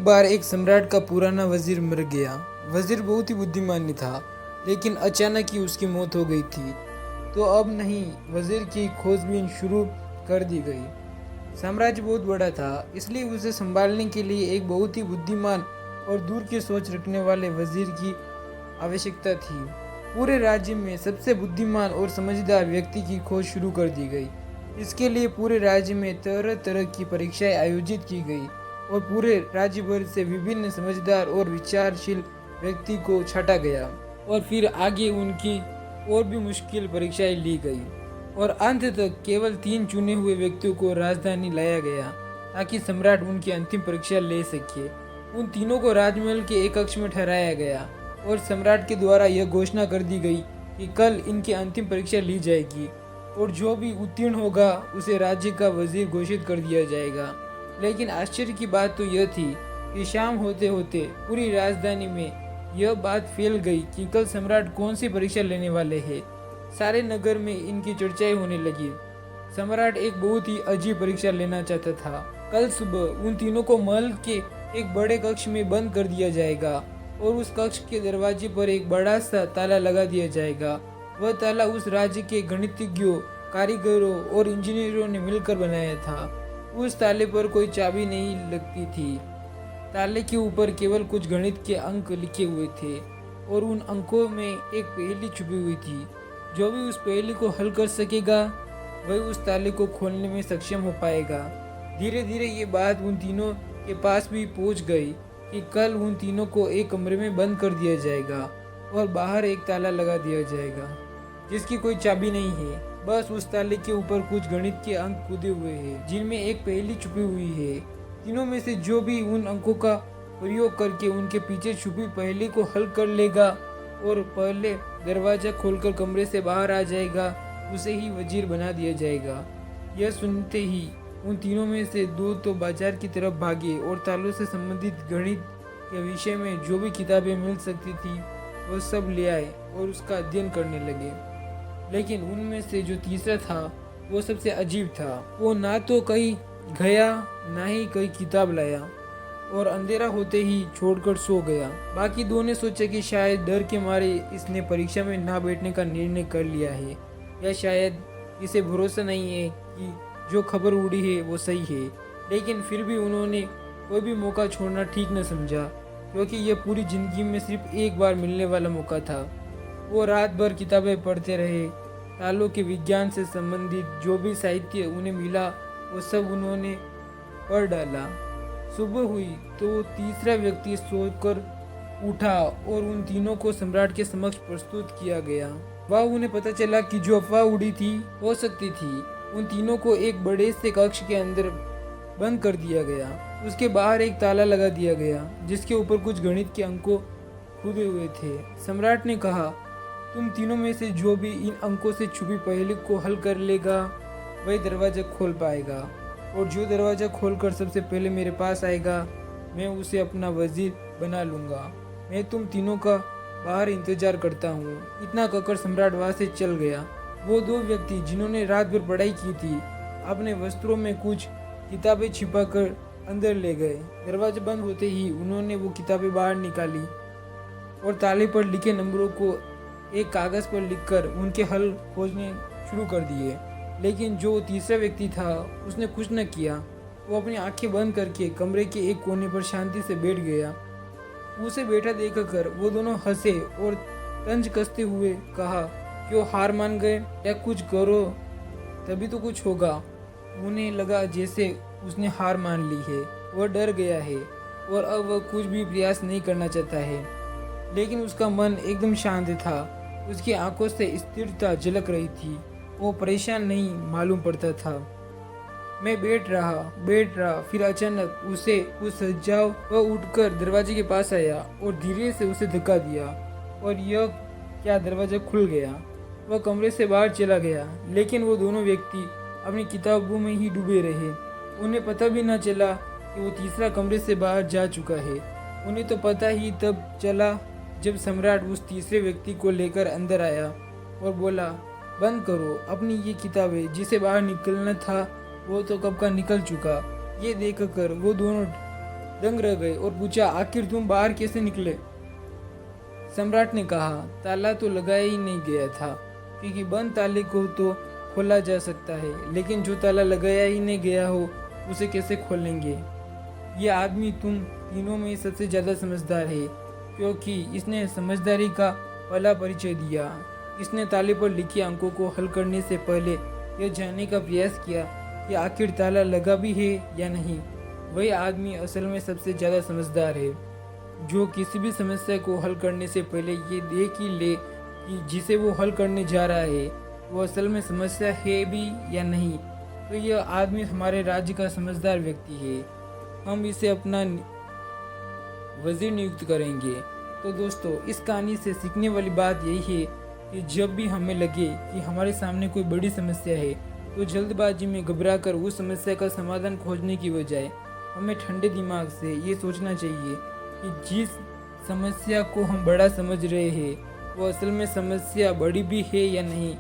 एक बार एक सम्राट का पुराना वजीर मर गया। वजीर बहुत ही बुद्धिमान था, लेकिन अचानक ही उसकी मौत हो गई थी। तो अब नहीं, वजीर की खोजबीन शुरू कर दी गई। साम्राज्य बहुत बड़ा था, इसलिए उसे संभालने के लिए एक बहुत ही बुद्धिमान और दूर की सोच रखने वाले वजीर की आवश्यकता थी। पूरे राज्य में सबसे बुद्धिमान और समझदार व्यक्ति की खोज शुरू कर दी गई। इसके लिए पूरे राज्य में तरह तरह की परीक्षाएं आयोजित की गई और पूरे राज्य भर से विभिन्न समझदार और विचारशील व्यक्ति को छांटा गया और फिर आगे उनकी और भी मुश्किल परीक्षाएं ली गई और अंत तक केवल 3 चुने हुए व्यक्तियों को राजधानी लाया गया ताकि सम्राट उनकी अंतिम परीक्षा ले सके। उन तीनों को राजमहल के एक कक्ष में ठहराया गया और सम्राट के द्वारा यह घोषणा कर दी गई कि कल इनकी अंतिम परीक्षा ली जाएगी और जो भी उत्तीर्ण होगा उसे राज्य का वजीर घोषित कर दिया जाएगा। लेकिन आश्चर्य की बात तो यह थी कि शाम होते होते पूरी राजधानी में यह बात फैल गई कि कल सम्राट कौन सी परीक्षा लेने वाले हैं। सारे नगर में इनकी चर्चाएं होने लगी। सम्राट एक बहुत ही अजीब परीक्षा लेना चाहता था। कल सुबह उन तीनों को महल के एक बड़े कक्ष में बंद कर दिया जाएगा और उस कक्ष के दरवाजे पर एक बड़ा सा ताला लगा दिया जाएगा। वह ताला उस राज्य के गणितज्ञों, कारीगरों और इंजीनियरों ने मिलकर बनाया था। उस ताले पर कोई चाबी नहीं लगती थी। ताले के ऊपर केवल कुछ गणित के अंक लिखे हुए थे और उन अंकों में एक पहेली छुपी हुई थी। जो भी उस पहेली को हल कर सकेगा वही उस ताले को खोलने में सक्षम हो पाएगा। धीरे धीरे ये बात उन तीनों के पास भी पहुंच गई कि कल उन तीनों को एक कमरे में बंद कर दिया जाएगा और बाहर एक ताला लगा दिया जाएगा जिसकी कोई चाबी नहीं है। बस उस ताले के ऊपर कुछ गणित के अंक कूदे हुए हैं जिनमें एक पहेली छुपी हुई है। तीनों में से जो भी उन अंकों का प्रयोग करके उनके पीछे छुपी पहेली को हल कर लेगा और पहले दरवाजा खोलकर कमरे से बाहर आ जाएगा, उसे ही वजीर बना दिया जाएगा। यह सुनते ही उन तीनों में से 2 तो बाजार की तरफ भागे और तालों से संबंधित गणित के विषय में जो भी किताबें मिल सकती थी वह सब ले आए और उसका अध्ययन करने लगे। लेकिन उनमें से जो तीसरा था वो सबसे अजीब था। वो ना तो कहीं गया ना ही कहीं किताब लाया और अंधेरा होते ही छोड़कर सो गया। बाकी 2 ने सोचा कि शायद डर के मारे इसने परीक्षा में ना बैठने का निर्णय कर लिया है या शायद इसे भरोसा नहीं है कि जो खबर उड़ी है वो सही है। लेकिन फिर भी उन्होंने कोई भी मौका छोड़ना ठीक न समझा क्योंकि यह पूरी जिंदगी में सिर्फ एक बार मिलने वाला मौका था। वो रात भर किताबें पढ़ते रहे। तालों के विज्ञान से संबंधित जो भी साहित्य उन्हें मिला वो सब उन्होंने पढ़ डाला। सुबह हुई तो तीसरा व्यक्ति सोकर उठा और उन तीनों को सम्राट के समक्ष प्रस्तुत किया गया। वह उन्हें पता चला कि जो अफवाह उड़ी थी हो सकती थी। उन तीनों को एक बड़े से कक्ष के अंदर बंद कर दिया गया। उसके बाहर एक ताला लगा दिया गया जिसके ऊपर कुछ गणित के अंकों खुदे हुए थे। सम्राट ने कहा, तुम तीनों में से जो भी इन अंकों से छुपी पहेली को हल कर लेगा वही दरवाजा खोल पाएगा और जो दरवाजा खोलकर सबसे पहले मेरे पास आएगा मैं उसे अपना वजीर बना लूँगा। मैं तुम तीनों का बाहर इंतजार करता हूँ। इतना कहकर सम्राट वहाँ से चल गया। वो 2 व्यक्ति जिन्होंने रात भर पढ़ाई की थी अपने वस्त्रों में कुछ किताबें छिपाकर अंदर ले गए। दरवाजा बंद होते ही उन्होंने वो किताबें बाहर निकाली और ताले पर लिखे नंबरों को एक कागज पर लिखकर उनके हल खोजने शुरू कर दिए। लेकिन जो तीसरा व्यक्ति था उसने कुछ न किया। वो अपनी आंखें बंद करके कमरे के एक कोने पर शांति से बैठ गया। उसे बैठा देखकर वो दोनों हंसे और तंज कसते हुए कहा, क्यों हार मान गए? या कुछ करो तभी तो कुछ होगा। उन्हें लगा जैसे उसने हार मान ली है। वह डर गया है और अब वह कुछ भी प्रयास नहीं करना चाहता है। लेकिन उसका मन एकदम शांत था। उसकी आंखों से स्थिरता झलक रही थी। वो परेशान नहीं मालूम पड़ता था। मैं बैठ रहा फिर अचानक उसे कुछ सज्जाव। वह उठकर दरवाजे के पास आया और धीरे से उसे धक्का दिया और यह क्या दरवाजा खुल गया। वह कमरे से बाहर चला गया। लेकिन वो दोनों व्यक्ति अपनी किताबों में ही डूबे रहे। उन्हें पता भी न चला कि वो तीसरा कमरे से बाहर जा चुका है। उन्हें तो पता ही तब चला जब सम्राट उस तीसरे व्यक्ति को लेकर अंदर आया और बोला, बंद करो अपनी ये किताबें, जिसे बाहर निकलना था वो तो कब का निकल चुका। ये देखकर वो दोनों दंग रह गए और पूछा, आखिर तुम बाहर कैसे निकले? सम्राट ने कहा, ताला तो लगाया ही नहीं गया था, क्योंकि बंद ताले को तो खोला जा सकता है, लेकिन जो ताला लगाया ही नहीं गया हो उसे कैसे खोलेंगे? ये आदमी तुम तीनों में सबसे ज़्यादा समझदार है, क्योंकि इसने समझदारी का पहला परिचय दिया। इसने ताले पर लिखे अंकों को हल करने से पहले यह जानने का प्रयास किया कि आखिर ताला लगा भी है या नहीं। वही आदमी असल में सबसे ज़्यादा समझदार है, जो किसी भी समस्या को हल करने से पहले ये देख ही ले कि जिसे वो हल करने जा रहा है वो असल में समस्या है भी या नहीं। तो यह आदमी हमारे राज्य का समझदार व्यक्ति है। हम इसे अपना वजीर नियुक्त करेंगे। तो दोस्तों, इस कहानी से सीखने वाली बात यही है कि जब भी हमें लगे कि हमारे सामने कोई बड़ी समस्या है तो जल्दबाजी में घबराकर उस समस्या का समाधान खोजने की बजाय हमें ठंडे दिमाग से ये सोचना चाहिए कि जिस समस्या को हम बड़ा समझ रहे हैं वो असल में समस्या बड़ी भी है या नहीं।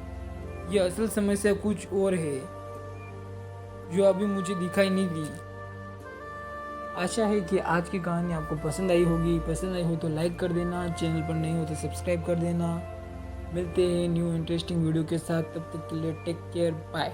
ये असल समस्या कुछ और है जो अभी मुझे दिखाई नहीं दी। आशा है कि आज की कहानी आपको पसंद आई होगी। पसंद आई हो तो लाइक कर देना, चैनल पर नहीं हो तो सब्सक्राइब कर देना। मिलते हैं न्यू इंटरेस्टिंग वीडियो के साथ, तब तक के लिए टेक केयर, बाय।